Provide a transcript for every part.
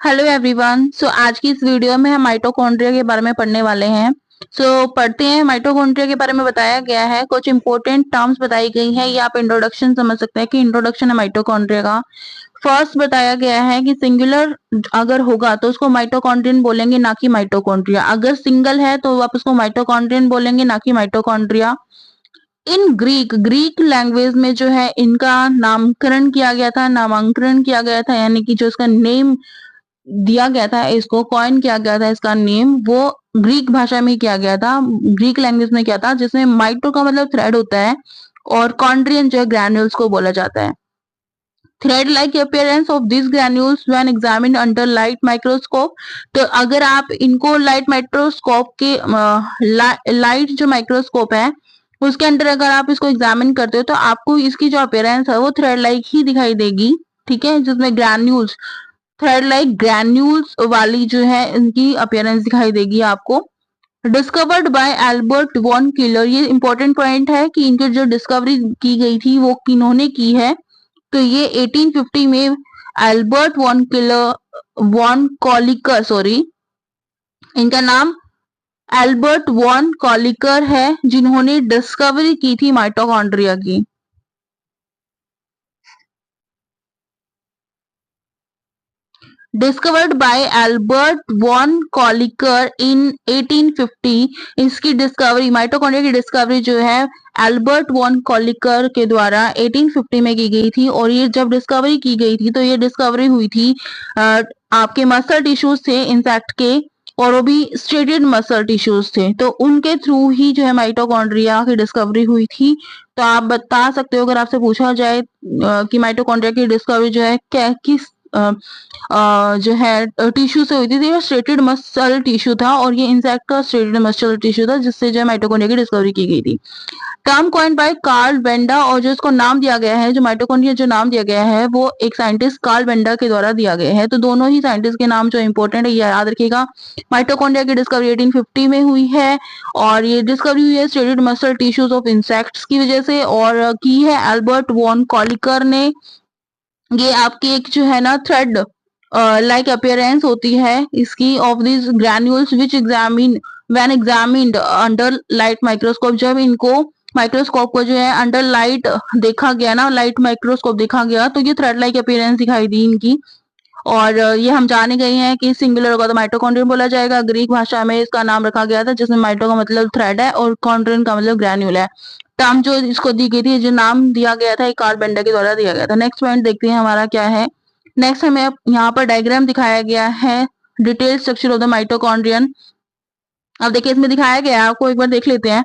Hello everyone. आज की इस वीडियो में हम माइटोकॉन्ड्रिया के बारे में पढ़ने वाले हैं। पढ़ते हैं। माइटोकॉन्ड्रिया के बारे में बताया गया है, कुछ इंपॉर्टेंट टर्म्स बताई गई हैं। ये आप इंट्रोडक्शन समझ सकते हैं कि इंट्रोडक्शन है माइटोकॉन्ड्रिया का। फर्स्ट बताया गया है कि सिंगुलर अगर होगा तो उसको माइटोकॉन्ड्रियन बोलेंगे, ना कि माइटोकॉन्ड्रिया। अगर सिंगल है तो आप उसको माइटोकॉन्ड्रियन बोलेंगे, ना कि mitochondria. In Greek Greek language में जो है इनका नामकरण किया गया था, नामांकरण किया गया था, यानी कि जो इसका नेम दिया गया था, इसको कॉइन किया गया था, इसका नेम वो ग्रीक भाषा में किया गया था, ग्रीक लैंग्वेज में किया था, जिसमें माइटो का मतलब थ्रेड होता है और कॉन्ड्रियन जो है ग्रैन्यूल्स को बोला जाता है। Thread like appearance of this granules when examined under light microscope. तो अगर आप इनको लाइट माइक्रोस्कोप के लाइट जो माइक्रोस्कोप है उसके अंदर अगर आप इसको एग्जामिन करते हो तो आपको इसकी जो अपीयरेंस है वो थ्रेड लाइक ही दिखाई देगी। ठीक है, जिसमें ग्रैन्यूल्स, थ्रेड लाइक ग्रैन्यूल्स वाली जो है इनकी अपीयरेंस दिखाई देगी आपको। Discovered by Albert von Kolliker, ये इंपॉर्टेंट पॉइंट है कि इनकी जो डिस्कवरी की गई थी वो किन्होंने की है। तो ये 1850 में Albert von Killer, von Kolliker, sorry, इनका नाम एल्बर्ट वॉन कॉलिकर है, जिन्होंने डिस्कवरी की थी माइटोकॉन्ड्रिया की। डिस्कवर्ड बाय एल्बर्ट वॉन कॉलिकर इन 1850। इसकी डिस्कवरी, माइटोकॉन्ड्रिया की डिस्कवरी जो है एल्बर्ट वॉन कॉलिकर के द्वारा 1850 में की गई थी। और ये जब डिस्कवरी की गई थी तो ये डिस्कवरी हुई थी आपके मसल टिश्यूज थे इंसेक्ट के, और वो भी स्ट्रेटेड मसल टिश्यूज थे, तो उनके थ्रू ही जो है माइटोकॉन्ड्रिया की डिस्कवरी हुई थी। तो आप बता सकते हो, अगर आपसे पूछा जाए कि माइटोकॉन्ड्रिया की डिस्कवरी जो है क्या किस जो है टिश्यू से हुई थी, तो ये स्ट्रेटेड मसल टिश्यू था, और ये इंसेक्ट का स्ट्रेटेड मसल टिश्यू था, जिससे जो है माइटोकॉन्ड्रिया की डिस्कवरी की गई थी। Term coin by Carl Benda, और जो इसको नाम दिया गया है, जो माइटोकॉन्ड्रिया जो नाम दिया गया है वो एक साइंटिस्ट कार्ल वेंडा के द्वारा दिया गया है। तो दोनों ही साइंटिस्ट के नाम जो इंपॉर्टेंट है ये याद रखिएगा। माइटोकॉन्ड्रिया की डिस्कवरी 1850 में हुई है, और ये डिस्कवरी हुई है striated muscle tissues of insects की वजह से, और की है एल्बर्ट वॉन कॉलिकर ने। ये आपकी एक जो है ना थ्रेड लाइक अपीयरेंस होती है इसकी of this granules which examine when examined under light microscope. जब इनको माइक्रोस्कोप को जो है अंडर लाइट देखा गया ना, लाइट माइक्रोस्कोप देखा गया, तो ये थ्रेड लाइक अपीयरेंस दिखाई दी इनकी। और ये हम जाने गए हैं कि सिंगुलर होगा तो माइटोकॉन्ड्रियन बोला जाएगा। ग्रीक भाषा में इसका नाम रखा गया था, जिसमें माइटो का मतलब थ्रेड है और कॉन्ड्रियन का मतलब ग्रैन्यूल है। टर्म जो इसको दी गई थी, जो नाम दिया गया था, कार्ल बेंडर के द्वारा दिया गया था। नेक्स्ट पॉइंट देखते हैं हमारा क्या है। नेक्स्ट हमें यहाँ पर डायग्राम दिखाया गया है, detail structure of the mitochondrion. अब देखिए इसमें दिखाया गया है, आपको एक बार देख लेते हैं।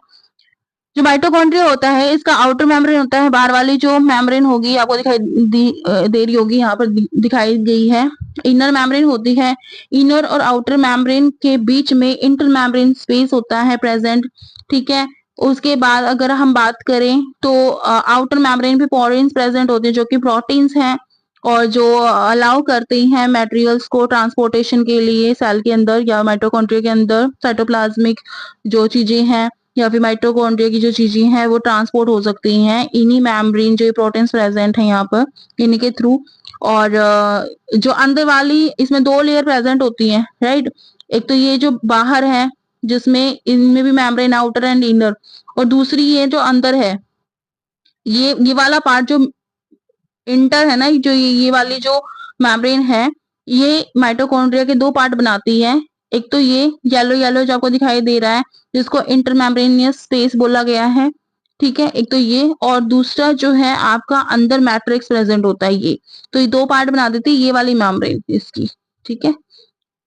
जो माइटोकॉन्ड्रिया होता है इसका आउटर मेम्ब्रेन होता है, बाहर वाली जो मेम्ब्रेन होगी आपको दिखाई दे रही होगी, यहाँ पर दिखाई गई है। इनर मेम्ब्रेन होती है। इनर और आउटर मेम्ब्रेन के बीच में इंटर मेम्ब्रेन स्पेस होता है प्रेजेंट। ठीक है, उसके बाद अगर हम बात करें तो आउटर मेम्ब्रेन पे पोरेंस प्रेजेंट होते हैं, जो कि प्रोटीन्स हैं और जो अलाउ करते हैं मटेरियल्स को ट्रांसपोर्टेशन के लिए सेल के अंदर या माइटोकॉन्ड्रिया के अंदर। साइटोप्लाज्मिक जो चीजें हैं या फिर माइटोकॉन्ड्रिया की जो चीजें हैं वो ट्रांसपोर्ट हो सकती हैं इन्हीं मेम्ब्रेन, जो प्रोटीन्स प्रेजेंट है यहाँ पर, इन्हीं के थ्रू। और जो अंदर वाली, इसमें दो लेयर प्रेजेंट होती हैं, राइट। एक तो ये जो बाहर है जिसमें इनमें भी मेम्ब्रेन, आउटर एंड इनर, और दूसरी ये जो अंदर है, ये वाला पार्ट जो इंटर है ना, जो ये वाली जो मेम्ब्रेन है, ये माइटोकॉन्ड्रिया के दो पार्ट बनाती है। एक तो ये येलो येलो जो आपको दिखाई दे रहा है, जिसको इंटरमेम्ब्रेनियस स्पेस बोला गया है। ठीक है, एक तो ये, और दूसरा जो है आपका अंदर मैट्रिक्स प्रेजेंट होता है ये। तो ये दो पार्ट बना देती है ये वाली मेम्ब्रेन इसकी। ठीक है,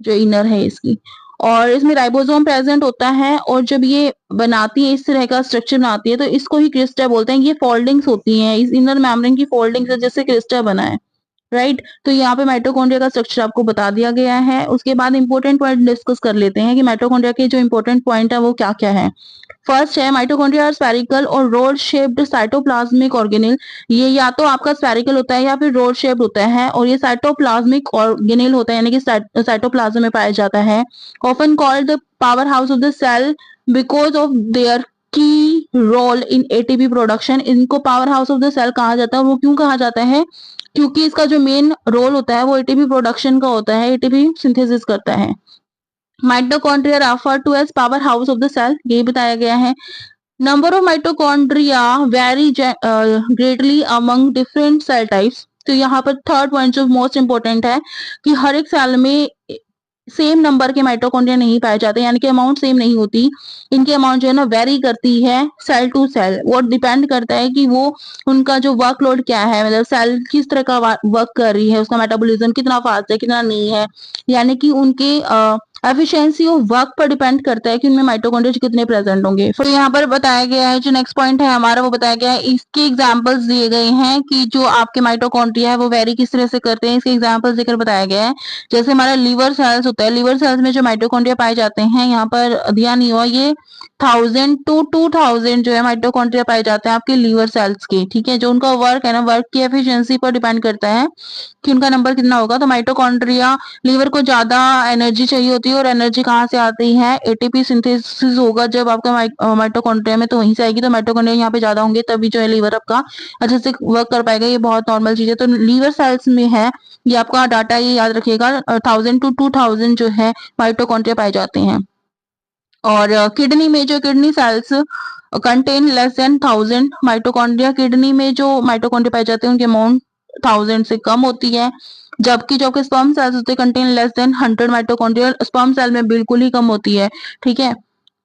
जो इनर है इसकी। और इसमें राइबोसोम प्रेजेंट होता है, और जब ये बनाती है, इस तरह का स्ट्रक्चर बनाती है, तो इसको ही क्रिस्टा बोलते हैं। ये फोल्डिंग्स होती हैं, इस इनर मेम्ब्रेन की फोल्डिंग्स है, जैसे क्रिस्टा बना है, राइट। तो यहाँ पे माइटोकॉन्ड्रिया का स्ट्रक्चर आपको बता दिया गया है। उसके बाद इंपॉर्टेंट पॉइंट डिस्कस कर लेते हैं कि माइटोकॉन्ड्रिया के जो इंपॉर्टेंट पॉइंट है वो क्या क्या है। फर्स्ट है माइटोकॉन्ड्रिया आर स्फेरिकल और रोड शेप्ड साइटोप्लाज्मिक ऑर्गेनेल। ये या तो आपका स्फेरिकल होता है या फिर रोड शेप्ड होता है, और ये साइटोप्लाज्मिक ऑर्गेनेल होता है, यानी कि साइटोप्लाज्म में पाया जाता है। Often called the power house of the cell because of their key role in ATP production. इनको power house of the cell कहा जाता है। वो क्यों कहा जाता है क्योंकि इसका जो मेन रोल होता है वो एटीपी प्रोडक्शन का होता है, एटीपी सिंथेसिस करता है। Mitochondria refer to as power house of the cell, ये बताया गया है। Number of mitochondria very greatly among different cell types. तो यहाँ पर थर्ड पॉइंट जो मोस्ट इंपोर्टेंट है कि हर एक सेल में सेम नंबर के माइटोकॉन्ड्रिया नहीं पाए जाते, यानी कि अमाउंट सेम नहीं होती। इनकी अमाउंट जो है ना वेरी करती है सेल टू सेल। वो डिपेंड करता है कि वो उनका जो वर्कलोड क्या है, मतलब सेल किस तरह का वर्क कर रही है, उसका मेटाबॉलिज्म कितना फास्ट है कितना नहीं है, यानी कि उनके एफिशिएंसी ऑफ वर्क पर डिपेंड करता है कि उनमें माइटोकॉन्ड्रिया कितने प्रेजेंट होंगे। तो यहाँ पर बताया गया है, जो नेक्स्ट पॉइंट है हमारा वो बताया गया है, इसके एग्जांपल्स दिए गए हैं कि जो आपके माइटोकॉन्ड्रिया है वो वेरी किस तरह से करते हैं, इसके एग्जांपल्स देकर बताया गया है। जैसे हमारा लीवर सेल्स होता है, लीवर सेल्स में जो माइटोकॉन्ड्रिया पाए जाते हैं, यहाँ पर दिया नहीं हुआ, ये 1000 to 2000 जो है माइटोकॉन्ड्रिया पाए जाते हैं आपके लीवर सेल्स के, ठीक है। जो उनका वर्क है ना, वर्क की एफिशिएंसी पर डिपेंड करता है कि उनका नंबर कितना होगा। तो माइटोकॉन्ड्रिया, लीवर को ज्यादा एनर्जी चाहिए होती है, और एनर्जी कहाँ से आती है, एटीपी सिंथेसिस होगा जब आपका माइटोकॉन्ड्रिया में, तो वहीं से आएगी। तो माइटोकॉन्ड्रिया यहाँ पे ज्यादा होंगे तभी जो है लीवर आपका अच्छे से वर्क कर पाएगा, ये बहुत नॉर्मल चीज है। तो लीवर सेल्स में है, ये आपका डाटा ये याद रखिएगा, 1000 to 2000 जो है माइटोकॉन्ड्रिया पाए जाते हैं। और किडनी में जो kidney sales contain less then 1000 mitochondria, kidney में जो माइटोकॉन्ड्रिया पाए जाते हैं उनकी अमाउंट 1000 से कम होती है। जबकि जो आपके स्पर्म सेल्स होते हैं contain less than 100 mitochondria, sperm cell में बिल्कुल ही कम होती है, ठीक है।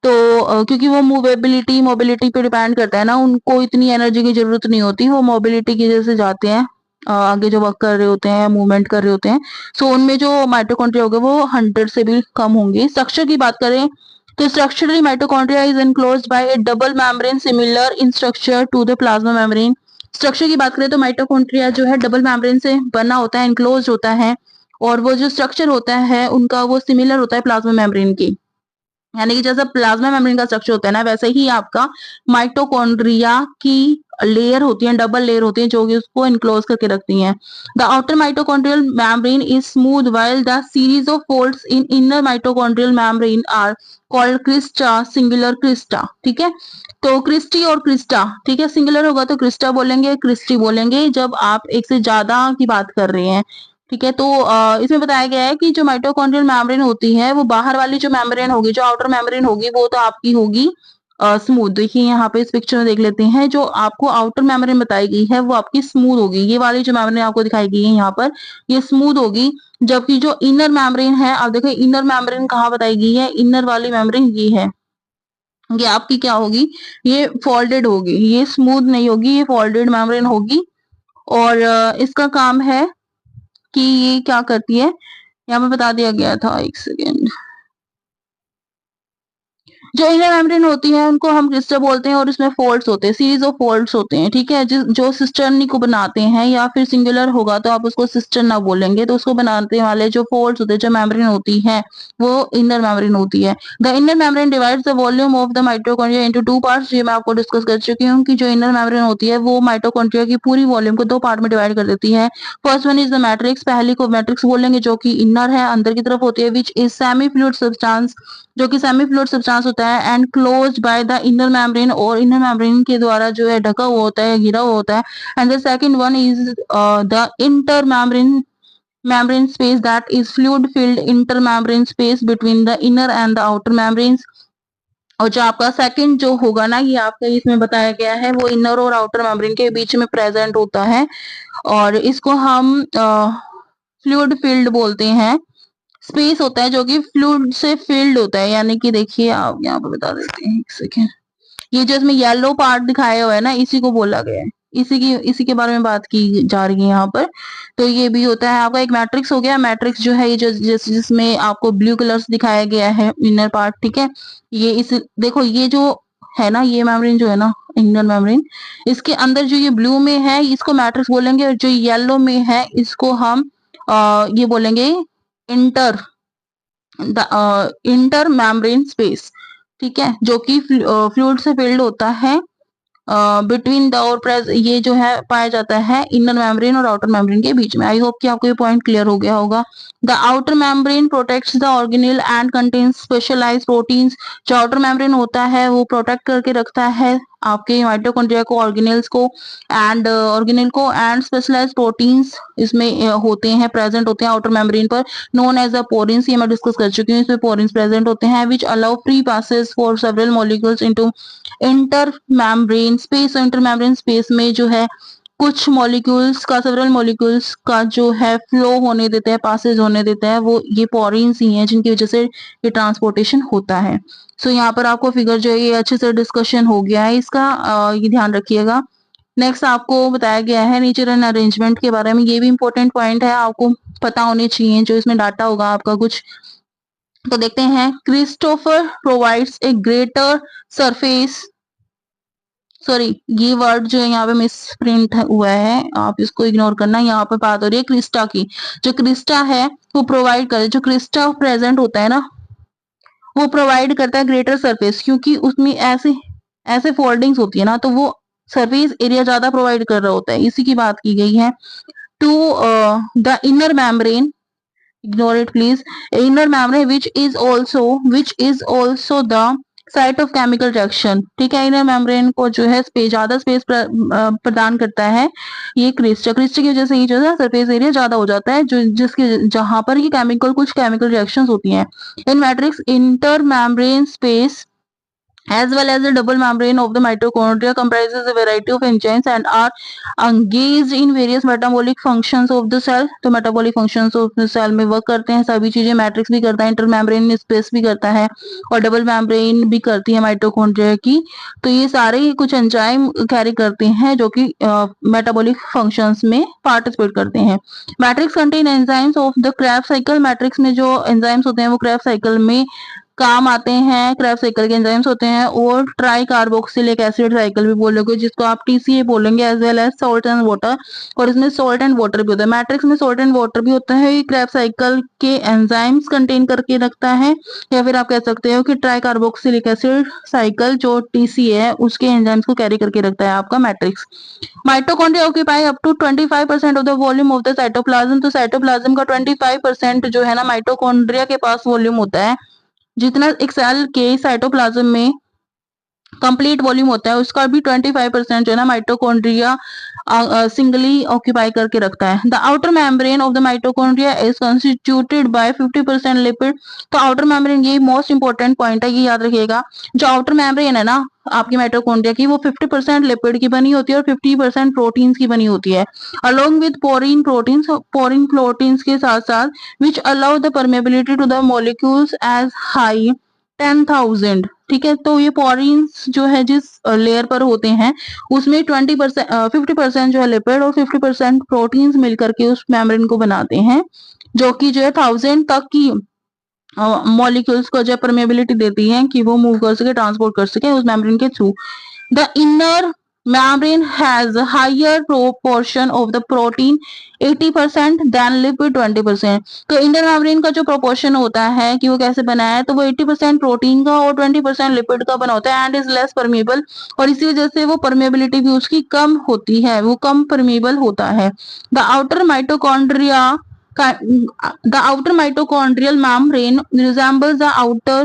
तो क्योंकि वो मोबिलिटी पे डिपेंड करता है ना, उनको इतनी एनर्जी की जरूरत नहीं होती, वो मोबिलिटी की वजह से जाते हैं आगे जो वर्क कर रहे होते हैं, मूवमेंट कर रहे होते हैं। सो उनमें जो माइटोकॉन्ड्रिया होंगे वो 100 से भी कम होंगे। स्ट्रक्चर की बात करें तो structurally mitochondria is enclosed by a double membrane similar in structure to the plasma membrane. Structure की बात करें तो माइटोकॉन्ड्रिया जो है डबल मेम्ब्रेन से बना होता है, एनक्लोज होता है, और वो जो स्ट्रक्चर होता है उनका वो सिमिलर होता है प्लाज्मा मेम्ब्रेन की, यानी कि जैसा प्लाज्मा मेम्ब्रेन का स्ट्रक्चर होता है ना, वैसे ही आपका माइटोकॉन्ड्रिया की लेयर होती है, डबल लेयर होती है जो कि उसको इनक्लोज करके रखती हैं। The outer mitochondrial membrane is smooth while the series of folds in inner mitochondrial membrane are called crista, singular crista, ठीक है। तो क्रिस्टी और क्रिस्टा, ठीक है, सिंगुलर होगा तो क्रिस्टा बोलेंगे, क्रिस्टी बोलेंगे जब आप एक से ज्यादा की बात कर रहे हैं, ठीक है। तो इसमें बताया गया है कि जो माइटोकॉन्ड्रियल मेम्ब्रेन होती है वो बाहर वाली जो मेम्ब्रेन होगी, जो आउटर मेम्ब्रेन होगी वो तो आपकी होगी स्मूथ। देखिए यहाँ पे इस पिक्चर में देख लेते हैं, जो आपको आउटर मेम्ब्रेन बताई गई है वो आपकी स्मूथ होगी, ये वाली जो मेम्ब्रेन आपको दिखाई गई है यहाँ पर ये स्मूथ होगी। जबकि जो इनर मेम्ब्रेन है, आप देखो इनर मेम्ब्रेन कहाँ बताई गई है, इनर वाली मेम्ब्रेन ये है, ये आपकी क्या होगी, ये फोल्डेड होगी, ये स्मूथ नहीं होगी, ये फोल्डेड मेम्ब्रेन होगी। और इसका काम है कि ये क्या करती है, यहाँ पे बता दिया गया था, एक सेकेंड। जो इनर मेम्ब्रेन होती है उनको हम क्रिस्टल बोलते हैं, और इसमें फोल्ड्स होते हैं, सीरीज ऑफ फोल्ड्स होते हैं, ठीक है। जो सिस्टर्नी को बनाते हैं, या फिर सिंगुलर होगा तो आप उसको सिस्टर ना बोलेंगे, तो उसको बनाने वाले जो फोल्ड्स होते हैं, जो मेम्ब्रेन होती है वो इनर मेम्ब्रेन होती है। The inner membrane divides the volume of the mitochondria into two parts, ये मैं आपको डिस्कस कर चुकी हूँ कि जो इनर मेम्ब्रेन होती है वो माइटोकॉन्ड्रिया की पूरी वॉल्यूम को दो पार्ट में डिवाइड कर देती है। First one is the matrix, पहली को मैट्रिक्स बोलेंगे जो कि इनर है, अंदर की तरफ होती है, which is semi fluid substance, जो कि सेमी फ्लूइड सब्सटेंस होता है, and closed by the inner membrane, और इनर मेम्ब्रेन के द्वारा जो है ढका हुआ होता है, घिरा हुआ होता है। And the second one is the inter membrane space, that is fluid filled intermembrane space between the inner and the outer membranes। और जो आपका सेकंड जो होगा ना, ये आपका इसमें बताया गया है वो इनर और आउटर मेम्ब्रेन के बीच में प्रेजेंट होता है, और इसको हम फ्लूइड फील्ड बोलते हैं। स्पेस होता है जो कि फ्लूइड से फिल्ड होता है, यानी कि देखिए आप यहाँ पे बता देते हैं, एक सेकेंड, ये जो इसमें येलो पार्ट दिखाया हुआ है ना, इसी को बोला गया है, इसी के बारे में बात की जा रही है यहाँ पर। तो ये भी होता है आपका एक मैट्रिक्स हो गया, मैट्रिक्स जो है ये जो जिसमें आपको ब्लू कलर्स दिखाया गया है इनर पार्ट, ठीक है। ये इस देखो ये जो है ना, ये मेम्ब्रेन जो है ना इनर मेम्ब्रेन, इसके अंदर जो ये ब्लू में है इसको मैट्रिक्स बोलेंगे, और जो येलो में है इसको हम ये बोलेंगे इंटर, इंटर मेम्ब्रेन स्पेस, ठीक है, जो कि फ्लूइड से फिल्ड होता है। बिटवीन द और ये जो है पाया जाता है इनर मेम्ब्रेन और आउटर मेम्ब्रेन के बीच में। आई होप कि आपको ये पॉइंट क्लियर हो गया होगा। The outer membrane protects the organelle and contains specialized proteins. जो आउटर मेम्ब्रेन होता है वो प्रोटेक्ट करके रखता है आपके माइटोकॉन्ड्रिया को, ऑर्गेनेल्स को एंड स्पेशलाइज्ड प्रोटीन्स इसमें होते हैं, प्रेजेंट होते हैं आउटर मेम्ब्रेन पर, नोन एज अ पोरिन्स। ये मैं डिस्कस कर चुकी हूँ, इसमें पोरिन्स प्रेजेंट होते हैं which allow free passes for several molecules into inter membrane space. Inter membrane space में जो है कुछ मॉलिक्यूल्स का, सेवरल मॉलिक्यूल्स का जो है फ्लो होने देते हैं, पासेज होने देते हैं, वो ये पोरिन्स ही हैं जिनकी वजह से ये ट्रांसपोर्टेशन होता है। सो यहाँ पर आपको फिगर जो है ये अच्छे से डिस्कशन हो गया है इसका, ये ध्यान रखिएगा। नेक्स्ट आपको बताया गया है नेचर एंड अरेंजमेंट के बारे में। ये भी इंपॉर्टेंट पॉइंट है, आपको पता होने चाहिए, जो इसमें डाटा होगा आपका कुछ। तो देखते हैं, Christopher provides a greater surface, sorry ये वर्ड जो है यहाँ पे मिस प्रिंट हुआ है, आप इसको इग्नोर करना। यहाँ पे बात हो रही है क्रिस्टा की। जो क्रिस्टा है वो प्रोवाइड करे, जो क्रिस्टा प्रेजेंट होता है ना वो प्रोवाइड करता है ग्रेटर सरफेस, क्योंकि उसमें ऐसे ऐसे फोल्डिंग्स होती है ना, तो वो सरफेस एरिया ज्यादा प्रोवाइड कर रहा होता है, इसी की बात की गई है। To the inner membrane, ignore it please, inner membrane which is also the site of chemical reaction. ठीक है, इनर मेम्ब्रेन को जो है ज्यादा स्पेस प्रदान करता है ये क्रिस्टा की वजह से ये जो है सरफेस एरिया ज्यादा हो जाता है, जो जिसके जहां पर ये कुछ केमिकल रिएक्शंस होती हैं। In matrix intermembrane space as well as the double membrane of the mitochondria comprises a variety of enzymes and are engaged in various metabolic functions of the cell। तो metabolic functions of the cell में work करते हैं सभी चीजें, matrix भी करता है, inter membrane space भी करता है और डबल मेम्ब्रेन भी करती है माइटोकॉन्ड्रिया की। तो ये सारे कुछ एंजाइम कैरी करते हैं जो कि मेटाबॉलिक फंक्शंस में पार्टिसिपेट करते हैं। Matrix contain enzymes of the Krebs cycle. Matrix में जो एंजाइम्स होते हैं वो क्रेब्स साइकिल में काम आते हैं, क्रेब्स साइकिल के एंजाइम्स होते हैं। और ट्राई कार्बोक्सिलिक एसिड साइकिल भी बोलोगे, जिसको आप टीसीए बोलेंगे, as well as salt and water. और इसमें सॉल्ट एंड वाटर भी होता है, मैट्रिक्स में सॉल्ट एंड वाटर भी होता है। ये क्रेब्स साइकिल के एंजाइम्स कंटेन करके रखता है, या फिर आप कह सकते हो कि ट्राई कार्बोक्सिलिक एसिड साइकिल जो टीसीए है उसके एंजाइम्स को कैरी करके रखता है आपका matrix. Mitochondria occupy up to 25% of the volume of the cytoplasm. तो साइटोप्लाज्म का 25% जो है ना माइटोकॉन्ड्रिया के पास वॉल्यूम होता है। जितना एक सेल के साइटोप्लाज्म में कंप्लीट वॉल्यूम होता है उसका भी 25% जो है ना माइटोकॉन्ड्रिया सिंगली ऑक्यूपाई करके रखता है। The outer membrane of the mitochondria is constituted by 50% lipid. तो आउटर मेम्ब्रेन ये मोस्ट इंपॉर्टेंट पॉइंट है, ये याद रखिएगा। जो आउटर मेम्ब्रेन है ना आपकी माइटोकॉन्ड्रिया की, वो 50% लिपिड की बनी होती है और 50% प्रोटीन्स की बनी होती है, अलोंग विद पोरिन प्रोटीन्स के साथ साथ, which allow the permeability to the molecules as high 10,000। ठीक है, तो ये पोरिन्स जो है जिस लेयर पर होते हैं उसमें 50% जो है लिपिड और 50% प्रोटीन्स मिलकर के उस मेम्ब्रेन को बनाते हैं, जो कि जो है 1000 तक की मॉलिक्यूल्स को जो परमेबिलिटी देती है कि वो मूव कर सके, ट्रांसपोर्ट कर सके उस मेम्ब्रेन के through. The inner membrane has a higher proportion of the protein 80% than lipid 20%। तो इंटर मेम्ब्रेन का जो प्रोपोर्शन होता है कि वो कैसे बना है, तो वो 80% प्रोटीन का और 20% लिपिड का बना होता है, एंड इज लेस परमेबल। और इसी वजह से वो परमेबिलिटी भी उसकी कम होती है, वो कम परमेबल होता है। The outer mitochondrial membrane resembles the outer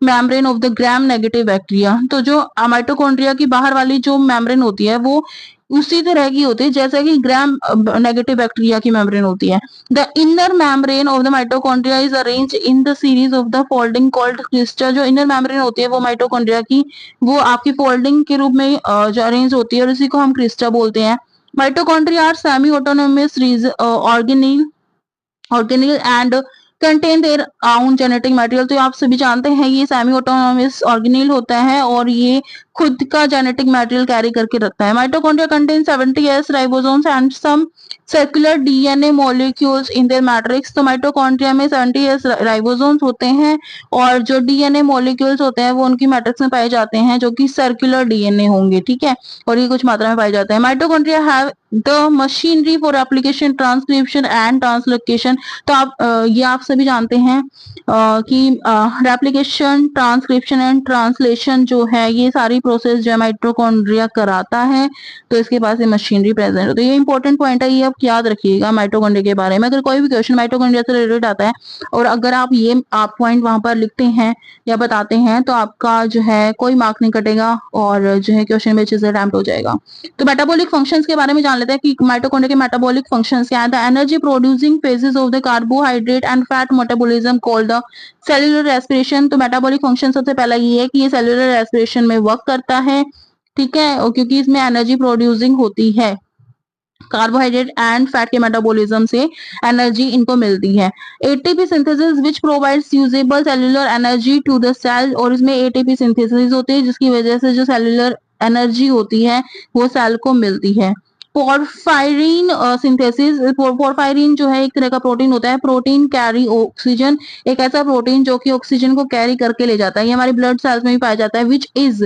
membrane of the gram negative bacteria। तो जो माइटोकॉन्ड्रिया की बाहर वाली जो मेम्ब्रेन होती है वो उसी तरह की होती है जैसे कि ग्राम नेगेटिव बैक्टीरिया की मेम्ब्रेन होती है। The inner membrane of the mitochondria is arranged in the series of the folding called Crysta. जो इनर मेम्ब्रेन होती है वो माइटोकॉन्ड्रिया की, वो आपकी फोल्डिंग के रूप में जो अरेंज होती है और इसी को हम क्रिस्टा बोलते हैं। Mitochondria are semi autonomous organelle and contain their own genetic material. तो आप सभी जानते हैं ये सेमी ऑटोनोमस ऑर्गेनिल होता है और ये खुद का जेनेटिक मटेरियल कैरी करके रखता है। Mitochondria contain 70s ribosomes and some circular DNA molecules in their matrix. तो माइटोकॉन्ड्रिया में 70 राइबोसोम्स होते हैं और जो डीएनए मॉलिक्यूल्स होते हैं वो उनकी मैट्रिक्स में पाए जाते हैं जो कि सर्कुलर डीएनए होंगे, ठीक है, और ये कुछ मात्रा में पाए जाते हैं। Mitochondria have the machinery for application transcription and translocation. तो आप ये आप सभी जानते हैं कि रेप्लिकेशन, ट्रांसक्रिप्शन एंड ट्रांसलेशन जो है ये सारी प्रोसेस जो है माइटोकॉन्ड्रिया कराता है। तो इसके पास ये मशीनरी प्रेजेंट है। तो ये इंपॉर्टेंट पॉइंट है, ये आप याद रखिएगा माइटोकॉन्ड्रिया के बारे में। अगर कोई भी क्वेश्चन माइटोकॉन्ड्रिया से रिलेटेड आता है और अगर आप ये आप पॉइंट वहां पर लिखते हैं या बताते हैं तो आपका जो है कोई मार्क नहीं कटेगा और जो है क्वेश्चन में अच्छे से अटेम्प्ट हो जाएगा। तो मेटाबॉलिक फंक्शंस के बारे में जान लेते हैं कि माइटोकॉन्ड्रिया के मेटाबॉलिक फंक्शंस क्या है। The energy producing phases of the carbohydrate and fat metabolism called the cellular respiration. तो मेटाबॉलिक फंक्शन सबसे पहला ये है कि ये सेलुलर रेस्पिरेशन में वर्क करता है, ठीक है, और क्योंकि इसमें एनर्जी प्रोड्यूसिंग होती है, कार्बोहाइड्रेट एंड फैट के मेटाबॉलिज्म से एनर्जी इनको मिलती है। ATP synthesis which provides usable cellular energy to the cell. और इसमें एटीपी सिंथेसिस होती है जिसकी वजह से जो सेलुलर एनर्जी होती है वो सेल को मिलती है। Porphyrin synthesis. पोरफायरिन जो है एक तरह का प्रोटीन होता है। प्रोटीन कैरी ऑक्सीजन, एक ऐसा प्रोटीन जो कि ऑक्सीजन को कैरी करके ले जाता है। ये हमारे ब्लड सेल्स में भी पाया जाता है। Which is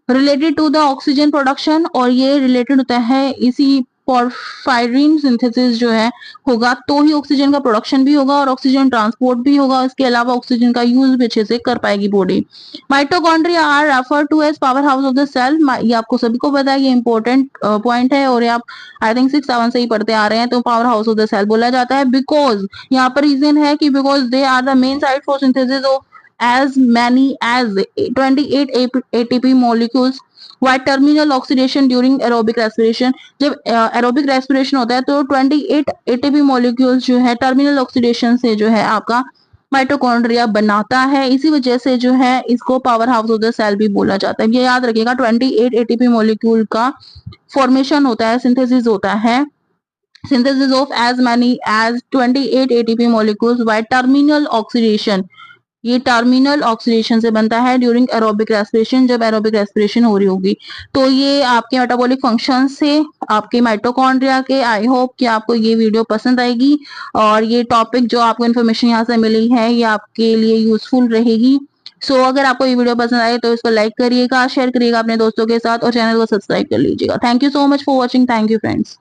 related to the oxygen production, और ये रिलेटेड होता है इसी पोरफायरिन सिंथेसिस जो है होगा तो ही ऑक्सीजन का प्रोडक्शन भी होगा और ऑक्सीजन ट्रांसपोर्ट भी होगा। इसके अलावा ऑक्सीजन का यूज भी अच्छे से कर पाएगी body. Mitochondria are refer to as power house of the cell. ये आपको सभी को पता है, ये इंपॉर्टेंट पॉइंट है और ये आप आई थिंक 6-7 से ही पढ़ते आ रहे हैं। तो power house of the cell बोला जाता है बिकॉज यहाँ पर रीजन है कि because they are the main site for synthesis of as many as 28 ATP molecules while terminal oxidation during aerobic respiration। जब एरोबिक रेस्पिरेशन होता है तो 28 ATP molecules जो है टर्मिनल ऑक्सीडेशन से जो है आपका माइटोकॉन्ड्रिया बनाता है। इसी वजह से जो है इसको power house of the cell भी बोला जाता है। ये याद रखिएगा 28 ATP molecule का फॉर्मेशन होता है, सिंथेसिस होता है, synthesis of as many as 28 ATP molecules by terminal oxidation। ये टर्मिनल ऑक्सीडेशन से बनता है ड्यूरिंग एरोबिक रेस्पिरेशन, जब एरोबिक रेस्पिरेशन हो रही होगी। तो ये आपके मेटाबॉलिक फंक्शन से आपके माइटोकॉन्ड्रिया के। आई होप कि आपको ये वीडियो पसंद आएगी और ये टॉपिक जो आपको इन्फॉर्मेशन यहाँ से मिली है ये आपके लिए यूजफुल रहेगी। सो अगर आपको ये वीडियो पसंद आए तो इसको लाइक करिएगा, शेयर करिएगा अपने दोस्तों के साथ और चैनल को सब्सक्राइब कर लीजिएगा। Thank you so much for watching. Thank you friends.